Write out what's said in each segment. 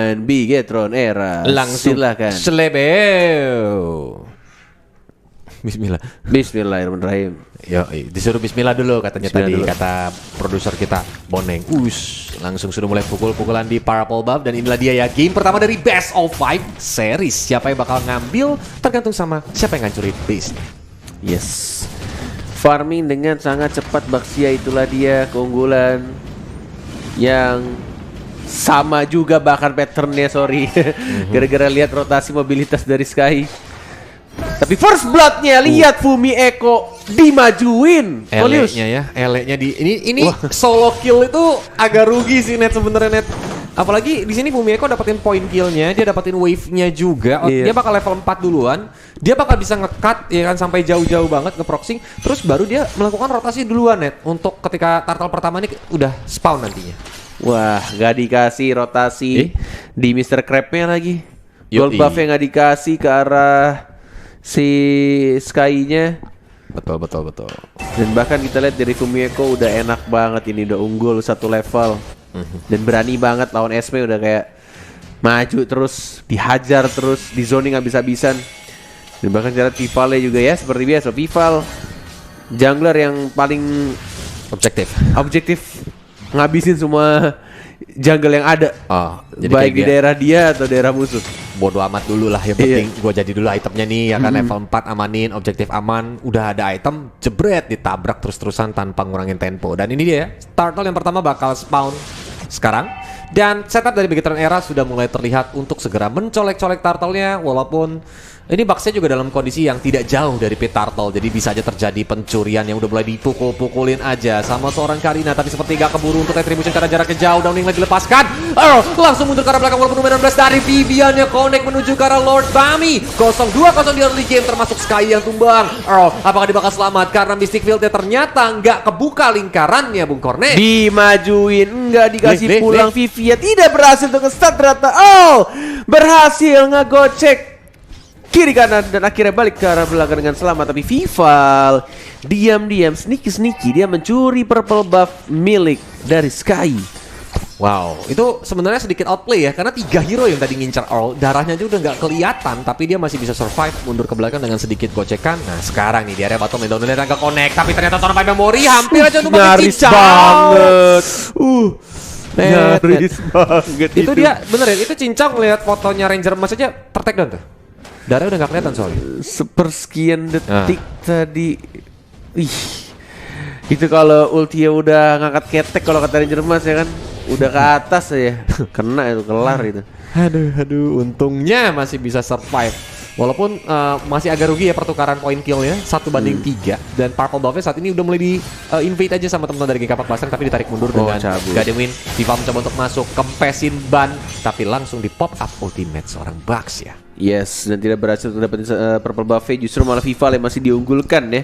pemain Bigetron Era. Langsung silakan. Selebeu. Bismillah. Bismillahirrahmanirrahim. Yo, disuruh bismillah dulu katanya Bismillah tadi dulu. kata produser kita Boneng. Langsung sudah mulai pukul-pukulan di Purple Buff dan inilah dia ya game pertama dari Best of 5 series. Siapa yang bakal ngambil tergantung sama siapa yang ngancurin base. Yes. Farming dengan sangat cepat Baxia, itulah dia keunggulan yang sama juga bahkan patternnya, sorry. Gara-gara lihat rotasi mobilitas dari Sky. Tapi first bloodnya lihat Fumi Eko dimajuin. Eleknya ya, eleknya di ini solo kill itu agak rugi sih Net sebenarnya Net. Apalagi di sini Fumi Eko dapetin point killnya, dia dapetin wave-nya juga. Dia bakal level 4 duluan. Dia bakal bisa nge-cut ya kan sampai jauh-jauh banget nge-proxing. Terus baru dia melakukan rotasi duluan Net. Untuk ketika turtle pertama ini udah spawn nantinya. Wah, gak dikasih rotasi di Mr. Crab-nya lagi. Gold Yoi. buff-nya gak dikasih ke arah si Sky-nya. Betul. Dan bahkan kita lihat dari Fumieko udah enak banget ini, udah unggul satu level. Dan berani banget lawan Esme, udah kayak maju terus, dihajar terus, di zoning habis-habisan. Dan bahkan cara Vivalnya juga ya seperti biasa, Vival jungler yang paling objektif ngabisin semua jungle yang ada. Jadi baik di daerah dia atau daerah musuh. Bodo amat dulu lah, yang penting gue jadi dulu itemnya nih ya kan. Level 4 amanin, objektif aman, udah ada item, jebret ditabrak terus-terusan tanpa ngurangin tempo. Dan ini dia turtle yang pertama bakal spawn sekarang. Dan setup dari Bigetron Era sudah mulai terlihat untuk segera mencolek-colek turtle-nya. Walaupun ini Baxnya juga dalam kondisi yang tidak jauh dari pit turtle, jadi bisa aja terjadi pencurian yang udah mulai dipukul-pukulin aja sama seorang Karina. Tapi seperti gak keburu untuk retribution karena jaraknya jauh. Downing lagi dilepaskan, langsung mundur ke arah belakang walaupun nomor 16 dari Vivian yang connect menuju ke arah Lord Bami. 0-2 di early game termasuk Sky yang tumbang. Apakah dia bakal selamat karena Mystic Field-nya ternyata nggak kebuka lingkarannya Bung Kornet. Dimajuin, enggak dikasih pulang. Vivian tidak berhasil untuk nge-start ternyata. Berhasil ngegocek kiri kanan dan akhirnya balik ke arah belakang dengan selamat. Tapi Vival diam-diam sneaky dia mencuri purple buff milik dari Sky. Wow, itu sebenarnya sedikit outplay ya, karena 3 hero yang tadi ngincar Earl, darahnya aja udah nggak kelihatan, tapi dia masih bisa survive mundur ke belakang dengan sedikit gocekan. Nah sekarang nih di area bottom lane, downlane agak connect, tapi ternyata Tornado Memory hampir aja untuk nyaris banget. Nyaris banget itu dia bener ya, itu cincang lihat fotonya Ranger Emas aja ter-take down tuh. Darahnya udah gak kelihatan soalnya. Sepersekian detik tadi. Itu kalau ultinya udah ngangkat ketek, kalau kata Ranger Emas ya kan, udah ke atas ya. Kena itu, kelar itu. Aduh, untungnya masih bisa survive. Walaupun masih agak rugi ya pertukaran point kill-nya 1-3. Dan Purple Buff-nya saat ini udah mulai di invade aja sama teman-teman dari GK14, tapi ditarik mundur dengan Gademin. Viva mencoba untuk masuk, kempesin ban, tapi langsung di pop up ultimate seorang Bucks ya. Yes, dan tidak berhasil untuk dapetin Purple Buff-nya, justru malah Vival yang masih diunggulkan ya.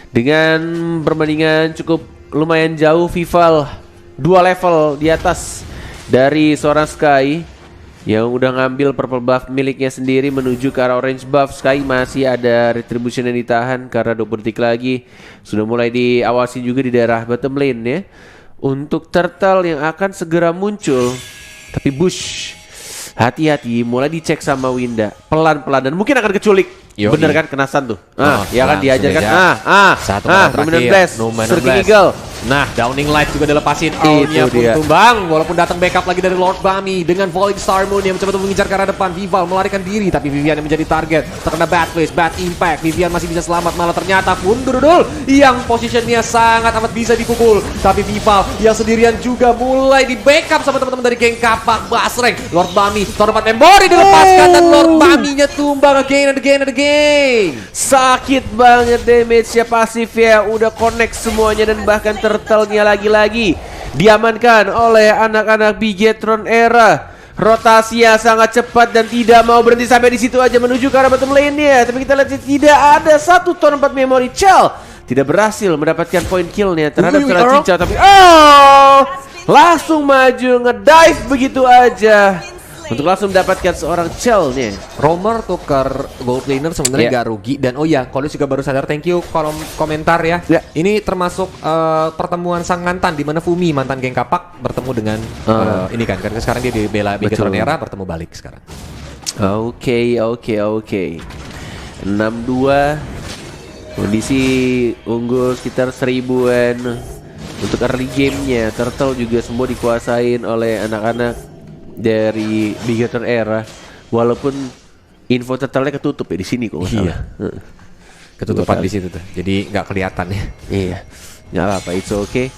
Dengan perbandingan cukup lumayan jauh, Vival 2 level di atas dari seorang Sky yang udah ngambil purple buff miliknya sendiri menuju ke arah orange buff. Sky masih ada retribution yang ditahan karena 20 detik lagi. Sudah mulai diawasi juga di daerah bottom lane ya, untuk turtle yang akan segera muncul. Tapi Bush hati-hati, mulai dicek sama Winda pelan-pelan dan mungkin akan keculik. Bener kan, kena stun tuh. Ya kan diajar kan. Dominant Blast, Surging Eagle. Nah, Downing Light juga dilepasin. Earl-nya pun tumbang. Walaupun datang backup lagi dari Lord Bami dengan Falling Star Moon yang mencoba untuk mengincar ke arah depan. Vival melarikan diri, tapi Vivian yang menjadi target. Terkena Bad Place, Bad Impact. Vivian masih bisa selamat, malah ternyata Fundurudul yang positionnya sangat amat bisa dipukul. Tapi Vival yang sendirian juga mulai di backup sama teman-teman dari geng Kapak Basreng. Lord Bami, Tornado Memory dilepaskan dan Lord Bami-nya tumbang again and again. Sakit banget damage-nya, pasif ya, udah connect semuanya dan bahkan turtle-nya lagi-lagi diamankan oleh anak-anak Bigetron Era. Rotasinya sangat cepat dan tidak mau berhenti sampai di situ aja menuju ke arah bottom lane-nya. Tapi kita lihat tidak ada satu ton 4 memory. Chal tidak berhasil mendapatkan point kill-nya terhadap seorang Cincau, tapi langsung maju ngedive begitu aja untuk langsung mendapatkan seorang Chell-nya. Romer tukar gold laner sebenarnya nggak rugi. Dan oh ya, Kolis juga baru sadar, thank you kolom komentar ya. Ini termasuk pertemuan sang mantan di mana Fumi mantan geng Kapak bertemu dengan ini kan, karena sekarang dia dibela Bigetron era bertemu balik sekarang. Oke. 6-2. Kondisi unggul sekitar 1000-an. Untuk early gamenya, Turtle juga semua dikuasain oleh anak-anak dari Bigetron era. Walaupun info Turtle-nya ketutup ya di sini kok. Iya. Ketutupan di situ tuh. Jadi nggak kelihatan ya. Iya. Nggak apa-apa, it's okay.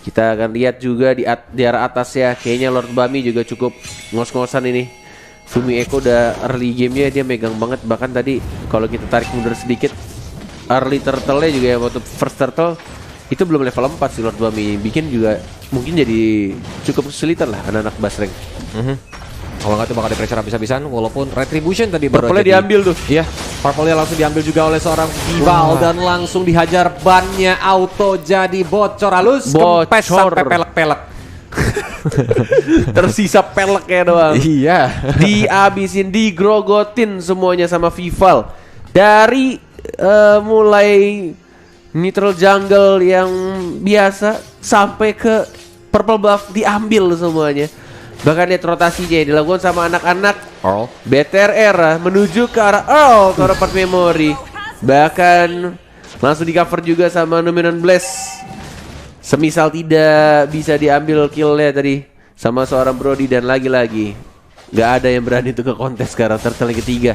Kita akan lihat juga di arah atas ya. Kayaknya Lord Bami juga cukup ngos-ngosan ini. Fumi Echo udah early gamenya dia megang banget. Bahkan tadi kalau kita tarik mundur sedikit, early Turtle-nya juga ya, waktu first Turtle itu belum level 4 sih Lord Bami. Bikin juga mungkin jadi cukup kesulitan lah anak-anak Basreng. Kalau nggak tuh bakal di-pressure habis-habisan. Walaupun Retribution tadi baru Purple-nya diambil tuh. Iya, Purple-nya langsung diambil juga oleh seorang Vival. Dan langsung dihajar, bannya auto jadi bocor halus. Kempes sampai pelek-pelek. Tersisa peleknya doang. Iya. Dihabisin, digrogotin semuanya sama Vival. Dari mulai neutral jungle yang biasa sampai ke purple buff diambil semuanya. Bahkan lihat rotasinya yang dilakukan sama anak-anak BTR era menuju ke arah Earl Torpat Memory. Bahkan langsung di cover juga sama Numenon Blast. Semisal tidak bisa diambil killnya tadi sama seorang Brody. Dan lagi-lagi gak ada yang berani untuk ke kontes sekarang. Turtle yang ketiga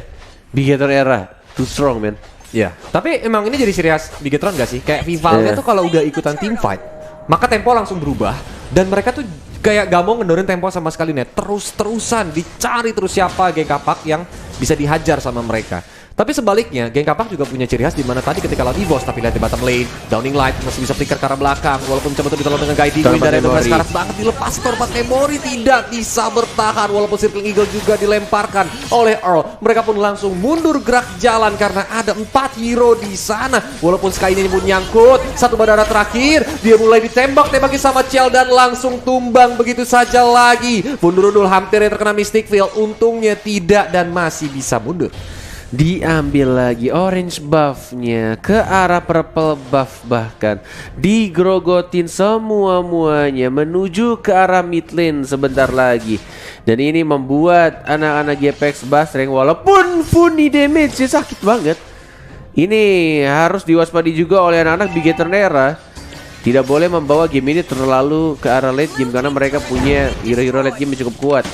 Bigetron era too strong man. Ya, tapi emang ini jadi ciri khas Bigetron gak sih? Kayak Vivalnya tuh kalau udah ikutan team fight, maka tempo langsung berubah. Dan mereka tuh kayak gak mau ngendorin tempo sama sekali net. Terus-terusan dicari terus siapa geng Kapak yang bisa dihajar sama mereka. Tapi sebaliknya, geng Kapak juga punya ciri khas di mana tadi ketika lawan EVOS, tapi lihat di bottom lane, Downing Light masih bisa flicker ke arah belakang. Walaupun coba tuh ditolong dengan Guiding Wind dari Edomas sekarang banget dilepas. Torpat Memory tidak bisa bertahan walaupun Circling Eagle juga dilemparkan oleh Earl. Mereka pun langsung mundur gerak jalan karena ada 4 hero di sana. Walaupun Sky ini pun nyangkut, satu bandara terakhir, dia mulai ditembak-tembakin sama Chell dan langsung tumbang begitu saja lagi. Mundur-mundur hampir yang terkena Mystic Field, untungnya tidak dan masih bisa mundur. Diambil lagi orange buffnya ke arah purple buff, bahkan digrogotin semua-muanya menuju ke arah mid lane sebentar lagi. Dan ini membuat anak-anak GPX Basreng walaupun Funi damage sakit banget, ini harus diwaspadi juga oleh anak-anak Bigetron era. Tidak boleh membawa game ini terlalu ke arah late game karena mereka punya hero-hero late game yang cukup kuat.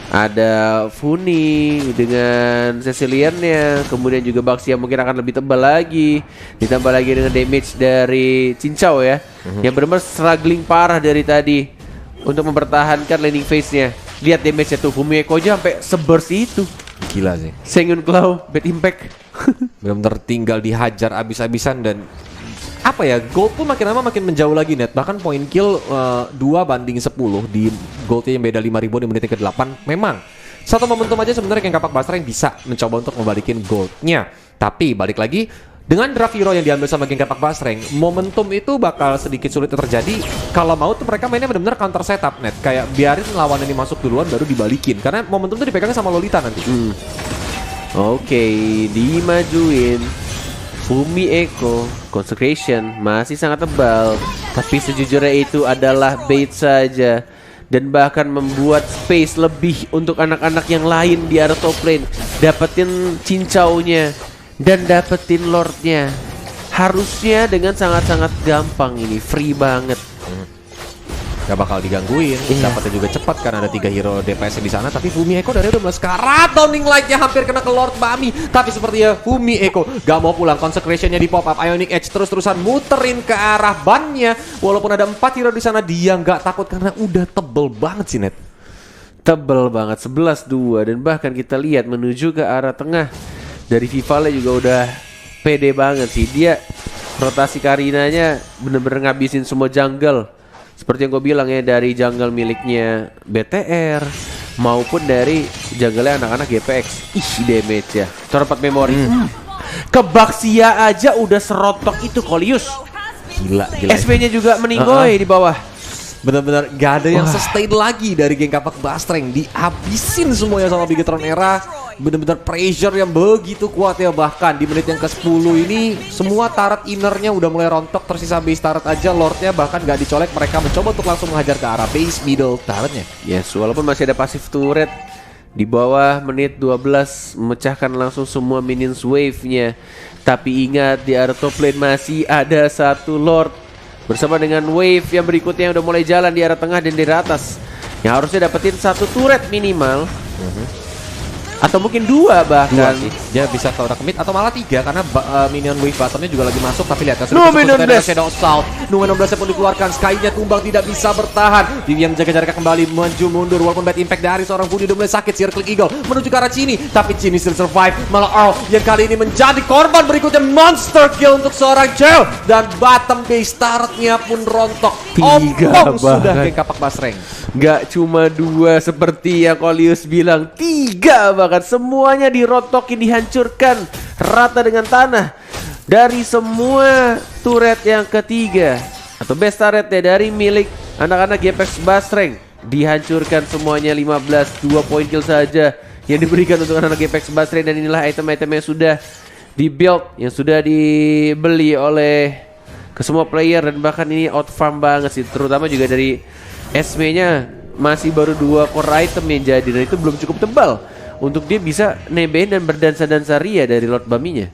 Ada Funi dengan Ceciliannya, kemudian juga Baxia mungkin akan lebih tebal lagi. Ditambah lagi dengan damage dari Cincau ya, yang benar-benar struggling parah dari tadi untuk mempertahankan landing phase-nya. Lihat damage-nya tuh, Fumi Echo aja sampai sebersih itu. Gila sih. Sengun Claw, bad impact. Benar-benar tinggal dihajar abis-abisan dan apa ya, gold pun makin lama makin menjauh lagi net. Bahkan point kill 2 banding 10 di goldnya yang beda 5.000 di menit ke-8. Memang satu momentum aja sebenarnya yang Kapak Basreng bisa mencoba untuk membalikin goldnya. Tapi balik lagi, dengan draft hero yang diambil sama geng Kapak Basreng, momentum itu bakal sedikit sulit terjadi. Kalau mau tuh mereka mainnya benar-benar counter setup net. Kayak biarin lawan ini masuk duluan baru dibalikin. Karena momentum tuh dipegangnya sama Lolita nanti. Oke, dimajuin. Fumi Echo Consecration masih sangat tebal, tapi sejujurnya itu adalah bait saja. Dan bahkan membuat space lebih untuk anak-anak yang lain di arah top lane. Dapetin cincaunya dan dapetin lordnya. Harusnya dengan sangat-sangat gampang ini, free banget. Gak bakal digangguin, dapatnya juga cepat karena ada 3 hero DPS di sana. Tapi Fumi Echo dari udah mulai sekarat, Downing Light-nya hampir kena ke Lord Bami. Tapi sepertinya Fumi Echo gak mau pulang, Consecration-nya di pop up, Ionic Edge terus-terusan muterin ke arah bannya. Walaupun ada 4 hero di sana, dia gak takut karena udah tebel banget sih net. Tebel banget, 11-2. Dan bahkan kita lihat menuju ke arah tengah dari Vivalnya juga udah pede banget sih. Dia rotasi Karinanya bener-bener ngabisin semua jungle. Seperti yang gue bilang ya, dari jungle miliknya BTR maupun dari jungle anak-anak GPX. Ih, damage ya. Torpat Memory. Ke Baxia aja udah serotok itu Kolius. Gila. SP-nya juga meninggoy di bawah. Bener-bener gak ada yang sustain lagi dari geng kapak Bastreng. Dihabisin semuanya sama Bigetron Era. Bener-bener pressure yang begitu kuat ya. Bahkan di menit yang ke-10 ini semua turret innernya udah mulai rontok. Tersisa base turret aja, Lordnya bahkan gak dicolek. Mereka mencoba untuk langsung mengajar ke arah base middle turretnya. Yes, walaupun masih ada pasif turret di bawah menit 12 memecahkan langsung semua minions wave-nya. Tapi ingat, di arah top lane masih ada satu Lord bersama dengan wave yang berikutnya yang udah mulai jalan di arah tengah dan di atas, yang harusnya dapetin satu turret minimal. Atau mungkin dua bahkan. Sih. Dia bisa ke arah commit atau malah 3 karena minion wave bottomnya juga lagi masuk. Tapi lihat kan Numenor Blast. Shadow Assault. Numenor Blast pun dikeluarkan. Sky-nya tumbang, tidak bisa bertahan. Yang jaga jarak kembali maju mundur walaupun bad impact dari seorang Budi udah mulai sakit. Circle Eagle menuju ke arah Cini, tapi Cini still survive. Malah Earl yang kali ini menjadi korban berikutnya. Monster kill untuk seorang Chell. Dan bottom base turretnya pun rontok. Ompong sudah geng kapak Basreng. Gak cuma 2 seperti yang Kolius bilang, 3 bahkan, semuanya dirotokin, dihancurkan rata dengan tanah. Dari semua turret yang ketiga atau best turret ya dari milik anak-anak GPX Basreng, dihancurkan semuanya. 2 point kill saja yang diberikan untuk anak-anak GPX Basreng. Dan inilah item-item yang sudah di-build, yang sudah dibeli oleh ke semua player. Dan bahkan ini out farm banget sih, terutama juga dari Esme-nya masih baru 2 core item yang jadi, dan itu belum cukup tebal untuk dia bisa nebein dan berdansa-dansa ria dari Lord Baminya.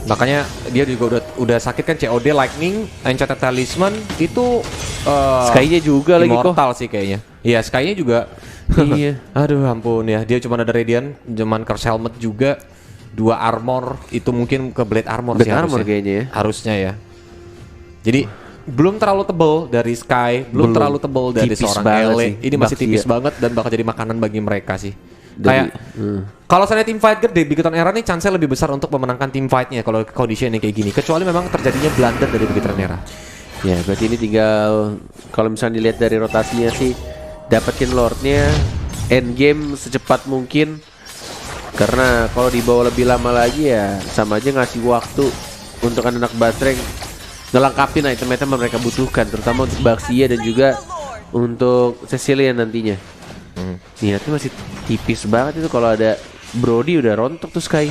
Makanya dia juga udah sakit kan. COD Lightning, Enchanted Talisman itu Sky-nya juga lagi kok. Immortal sih kayaknya. Iya, Sky-nya juga. Iya. Aduh ampun ya. Dia cuma ada Radiant, cuman Curse Helmet juga. 2 armor itu mungkin ke Blade Armor Blade sih Armor harusnya. kayaknya ya. Harusnya ya. Jadi belum terlalu tebal dari Sky, belum terlalu tebal dari Tipis seorang banget Ele. sih. Ini masih Baksia. tipis banget dan bakal jadi makanan bagi mereka sih. Dari- Kayak kalau saya team fight gede, Bigetron Era nih chance lebih besar untuk memenangkan team fight-nya kalau condition yang kayak gini. Kecuali memang terjadinya blunder dari Bigetron Era. Ya berarti ini tinggal, kalau misalnya dilihat dari rotasinya sih, dapetin Lordnya end game secepat mungkin. Karena kalau dibawa lebih lama lagi ya sama aja ngasih waktu untuk anak Basreng ngelengkapin item-item yang mereka butuhkan, terutama untuk Baxia dan juga untuk Cecilia nantinya. Niatnya masih tipis banget itu. Kalau ada Brody udah rontok tuh Sky.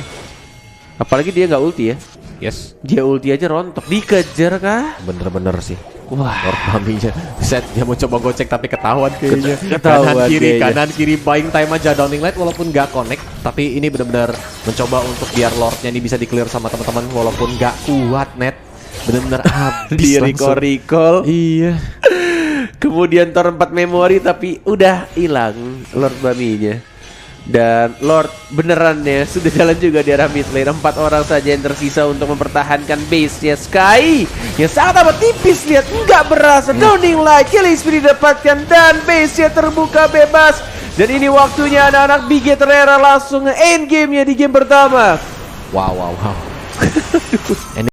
Apalagi dia nggak ulti ya. Yes, Dia ulti aja rontok. Dikejar kah? bener-bener sih. Wah, Lord Maminya set, dia mau coba gocek tapi ketahuan kayaknya. Ketahuan Kanan kiri buying time aja Downing Light walaupun gak connect. Tapi ini benar-benar mencoba untuk biar Lordnya ini bisa di clear sama teman-teman walaupun gak kuat net. Bener-bener habis di langsung. recall. Iya. Kemudian Tor 4 memori tapi udah hilang Lord Baminya. Dan Lord beneran ya sudah jalan juga di arah mid lane. 4 orang saja yang tersisa untuk mempertahankan base-nya Sky yang sangat amat tipis. Lihat, nggak berasa. Downing Light, killing spree didapatkan dan base-nya terbuka bebas. Dan ini waktunya anak-anak Bigetron Era langsung end game-nya di game pertama. Wow.